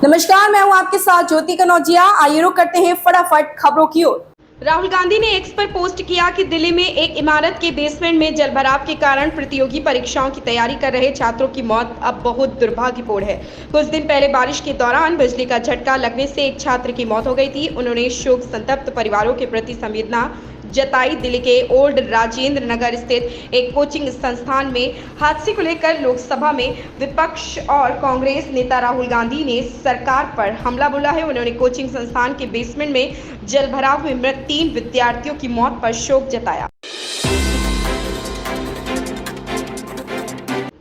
नमस्कार, मैं हूं आपके साथ ज्योति कनौजिया। आइए रुक करते हैं फटाफट खबरों की ओर। राहुल गांधी ने एक्स पर पोस्ट किया कि दिल्ली में एक इमारत के बेसमेंट में जलभराव के कारण प्रतियोगी परीक्षाओं की तैयारी कर रहे छात्रों की मौत अब बहुत दुर्भाग्यपूर्ण है। कुछ दिन पहले बारिश के दौरान बिजली का झटका लगने से एक छात्र की मौत हो गई थी। उन्होंने शोक संतप्त परिवारों के प्रति संवेदना जताई। दिल्ली के ओल्ड राजेंद्र नगर स्थित एक कोचिंग संस्थान में हादसे को लेकर लोकसभा में विपक्ष और कांग्रेस नेता राहुल गांधी ने सरकार पर हमला बोला है। उन्होंने कोचिंग संस्थान के बेसमेंट में जलभराव में मृत 3 विद्यार्थियों की मौत पर शोक जताया।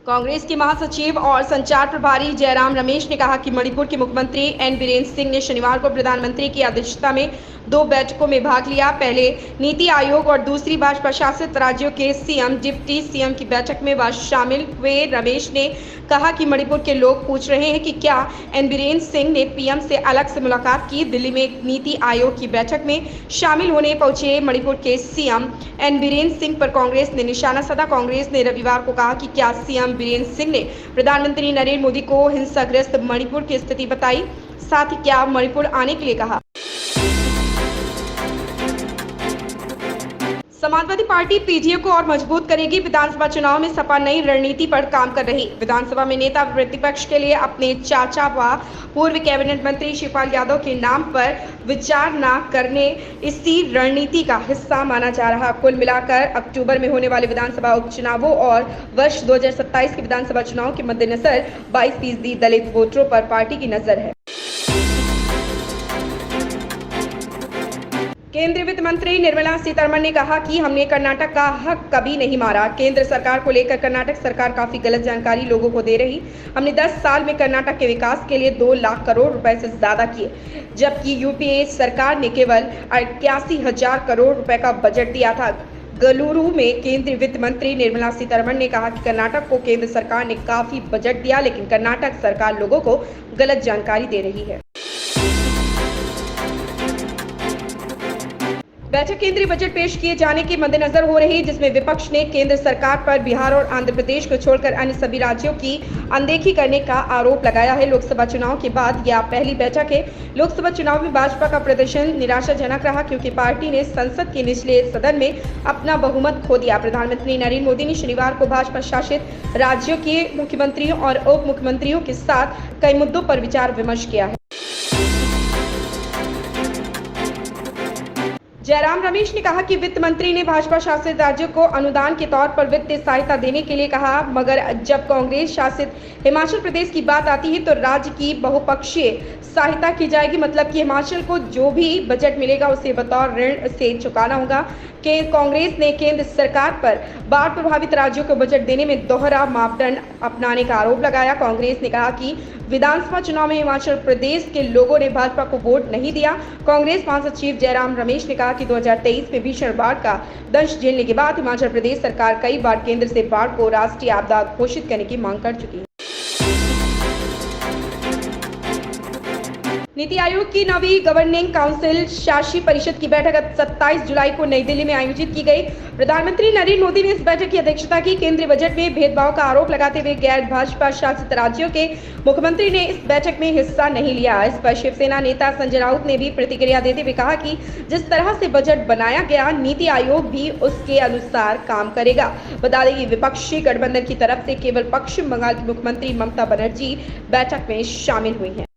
कांग्रेस के महासचिव और संचार प्रभारी जयराम रमेश ने कहा कि मणिपुर के मुख्यमंत्री एन बीरेन सिंह ने शनिवार को प्रधानमंत्री की अध्यक्षता में 2 बैठकों में भाग लिया। पहले नीति आयोग और दूसरी भाजपा शासित राज्यों के सीएम डिप्टी सीएम की बैठक में वह शामिल हुए। रमेश ने कहा कि मणिपुर के लोग पूछ रहे हैं कि क्या एन बीरेन सिंह ने पीएम से अलग से मुलाकात की। दिल्ली में नीति आयोग की बैठक में शामिल होने पहुंचे मणिपुर के सीएम एन बीरेन सिंह पर कांग्रेस ने निशाना साधा। कांग्रेस ने रविवार को कहा कि क्या सीएम बीरेन सिंह ने प्रधानमंत्री नरेंद्र मोदी को हिंसाग्रस्त मणिपुर की स्थिति बताई, साथ ही क्या मणिपुर आने के लिए कहा। समाजवादी पार्टी पीडीए को और मजबूत करेगी। विधानसभा चुनाव में सपा नई रणनीति पर काम कर रही। विधानसभा में नेता प्रतिपक्ष के लिए अपने चाचा व पूर्व कैबिनेट मंत्री शिवपाल यादव के नाम पर विचार न करने इसी रणनीति का हिस्सा माना जा रहा। कुल मिलाकर अक्टूबर में होने वाले विधानसभा उपचुनावों और वर्ष 2027 के विधानसभा चुनाव के मद्देनजर 22% दलित वोटरों पर पार्टी की नजर है। केंद्रीय वित्त मंत्री निर्मला सीतारमण ने कहा कि हमने कर्नाटक का हक कभी नहीं मारा। केंद्र सरकार को लेकर कर्नाटक सरकार काफी गलत जानकारी लोगों को दे रही। हमने 10 साल में कर्नाटक के विकास के लिए 2 लाख करोड़ रुपए से ज्यादा किए, जबकि यूपीए सरकार ने केवल 81,000 करोड़ रुपए का बजट दिया था। गलुरु में केंद्रीय वित्त मंत्री निर्मला सीतारमण ने कहा कि कर्नाटक को केंद्र सरकार ने काफी बजट दिया, लेकिन कर्नाटक सरकार लोगों को गलत जानकारी दे रही है। बैठक केंद्रीय बजट पेश किए जाने के मद्देनजर हो रही, जिसमें विपक्ष ने केंद्र सरकार पर बिहार और आंध्र प्रदेश को छोड़कर अन्य सभी राज्यों की अनदेखी करने का आरोप लगाया है। लोकसभा चुनाव के बाद यह पहली बैठक है। लोकसभा चुनाव में भाजपा का प्रदर्शन निराशाजनक रहा, क्योंकि पार्टी ने संसद के निचले सदन में अपना बहुमत खो दिया। प्रधानमंत्री नरेंद्र मोदी ने शनिवार को भाजपा शासित राज्यों के मुख्यमंत्रियों और उप मुख्यमंत्रियों के साथ कई मुद्दों पर विचार विमर्श किया है। जयराम रमेश ने कहा कि वित्त मंत्री ने भाजपा शासित राज्यों को अनुदान के तौर पर वित्तीय सहायता देने के लिए कहा, मगर जब कांग्रेस शासित हिमाचल प्रदेश की बात आती है तो राज्य की बहुपक्षीय सहायता की जाएगी। मतलब कि हिमाचल को जो भी बजट मिलेगा उसे बतौर ऋण से चुकाना होगा। कांग्रेस ने केंद्र सरकार पर बाढ़ प्रभावित राज्यों को बजट देने में दोहरा मापदंड अपनाने का आरोप लगाया। कांग्रेस ने कहा कि विधानसभा चुनाव में हिमाचल प्रदेश के लोगों ने भाजपा को वोट नहीं दिया। कांग्रेस महासचिव जयराम रमेश ने कहा कि 2023 में भीषण बाढ़ का दंश झेलने के बाद हिमाचल प्रदेश सरकार कई बार केंद्र से बाढ़ को राष्ट्रीय आपदा घोषित करने की मांग कर चुकी है। नीति आयोग की नवी गवर्निंग काउंसिल शासी परिषद की बैठक 27 जुलाई को नई दिल्ली में आयोजित की गई। प्रधानमंत्री नरेंद्र मोदी ने इस बैठक की अध्यक्षता की। केंद्रीय बजट में भेदभाव का आरोप लगाते हुए गैर भाजपा शासित राज्यों के मुख्यमंत्री ने इस बैठक में हिस्सा नहीं लिया। इस पर शिवसेना नेता संजय राउत ने भी प्रतिक्रिया देते हुए कहा कि जिस तरह से बजट बनाया गया, नीति आयोग भी उसके अनुसार काम करेगा। बता दें कि विपक्षी गठबंधन की तरफ से केवल पश्चिम बंगाल की मुख्यमंत्री ममता बनर्जी बैठक में शामिल हुई हैं।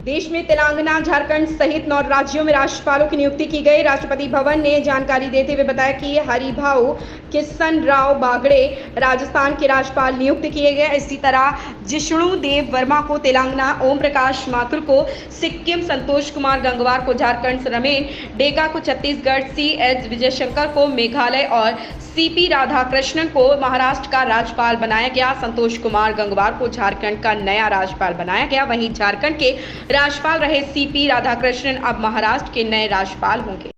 देश में तेलंगाना, झारखंड सहित 9 राज्यों में राज्यपालों की नियुक्ति की गई। राष्ट्रपति भवन ने जानकारी देते हुए बताया कि हरिभाऊ किशन राव बागड़े राजस्थान के राज्यपाल नियुक्त किए गए। इसी तरह जिष्णु देव वर्मा को तेलंगाना, ओम प्रकाश माथुर को सिक्किम, संतोष कुमार गंगवार को झारखंड, रमेन डेगा को छत्तीसगढ़, CH विजयशंकर को मेघालय और CP राधाकृष्णन को महाराष्ट्र का राज्यपाल बनाया गया। संतोष कुमार गंगवार को झारखंड का नया राज्यपाल बनाया गया। वहीं झारखंड के राज्यपाल रहे CP राधाकृष्णन अब महाराष्ट्र के नए राज्यपाल होंगे।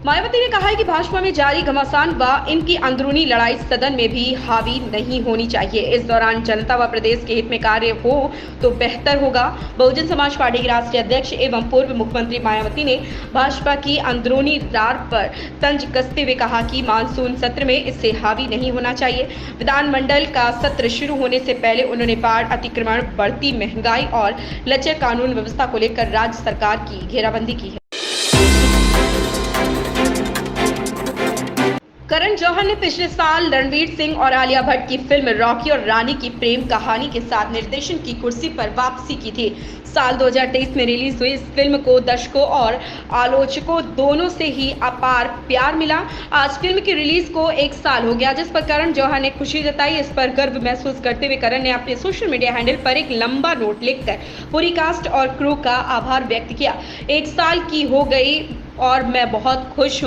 मायावती ने कहा है कि भाजपा में जारी घमासान व इनकी अंदरूनी लड़ाई सदन में भी हावी नहीं होनी चाहिए। इस दौरान जनता व प्रदेश के हित में कार्य हो तो बेहतर होगा। बहुजन समाज पार्टी की राष्ट्रीय अध्यक्ष एवं पूर्व मुख्यमंत्री मायावती ने भाजपा की अंदरूनी रार पर तंज कसते हुए कहा कि मानसून सत्र में इससे हावी नहीं होना चाहिए। विधानमंडल का सत्र शुरू होने से पहले उन्होंने बाढ़, अतिक्रमण, बढ़ती महंगाई और लचर कानून व्यवस्था को लेकर राज्य सरकार की घेराबंदी की है। करण जौहर ने पिछले साल रणवीर सिंह और आलिया भट्ट की फिल्म रॉकी और रानी की प्रेम कहानी के साथ निर्देशन की कुर्सी पर वापसी की थी। साल 2023 में रिलीज हुई इस फिल्म को दर्शकों और आलोचकों दोनों से ही अपार प्यार मिला। आज फिल्म की रिलीज को 1 साल हो गया, जिस पर करण जौहर ने खुशी जताई। इस पर गर्व महसूस करते हुए करण ने अपने सोशल मीडिया हैंडल पर एक लंबा नोट लिखकर पूरी कास्ट और क्रू का आभार व्यक्त किया। 1 साल की हो गई और मैं बहुत खुश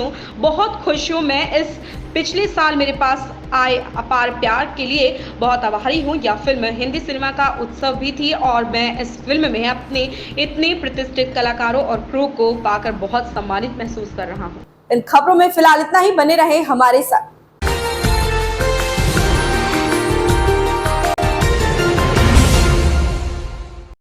हूँ। मैं इस पिछले साल मेरे पास आए अपार प्यार के लिए बहुत आभारी हूँ। यह फिल्म हिंदी सिनेमा का उत्सव भी थी और मैं इस फिल्म में अपने इतने प्रतिष्ठित कलाकारों और क्रू को पाकर बहुत सम्मानित महसूस कर रहा हूँ। इन खबरों में फिलहाल इतना ही। बने रहे हमारे साथ।